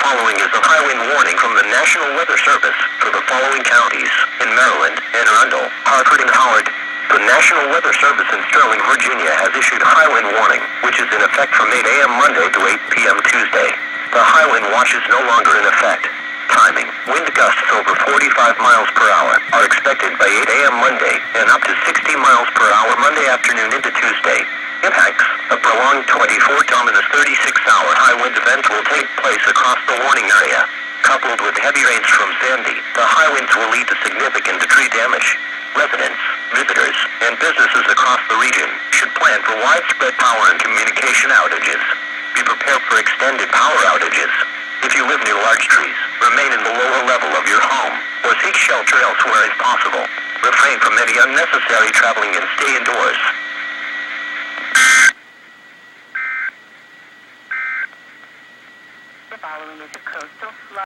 following is a high wind warning from the National Weather Service for the following counties in Maryland, Anne Arundel, Hartford, and Howard. The National Weather Service in Sterling, Virginia has issued a high wind warning, which is in effect from 8 a.m. Monday to 8 p.m. Tuesday. The high wind watch is no longer in effect. Timing: wind gusts over 45 miles per hour are expected by 8 a.m. Monday and up to 60 miles per hour Monday afternoon into Tuesday. Impacts: a prolonged 24-to 36-hour high wind event will take place across the warning area. Coupled with heavy rains from Sandy, the high winds will lead to significant tree damage. Residents, visitors, and businesses across the region should plan for widespread power and communication outages. Be prepared for extended power outages. If you live near large trees, remain in the lower level of your home or seek shelter elsewhere if possible. Refrain from any unnecessary traveling and stay indoors. The following is a coastal flood.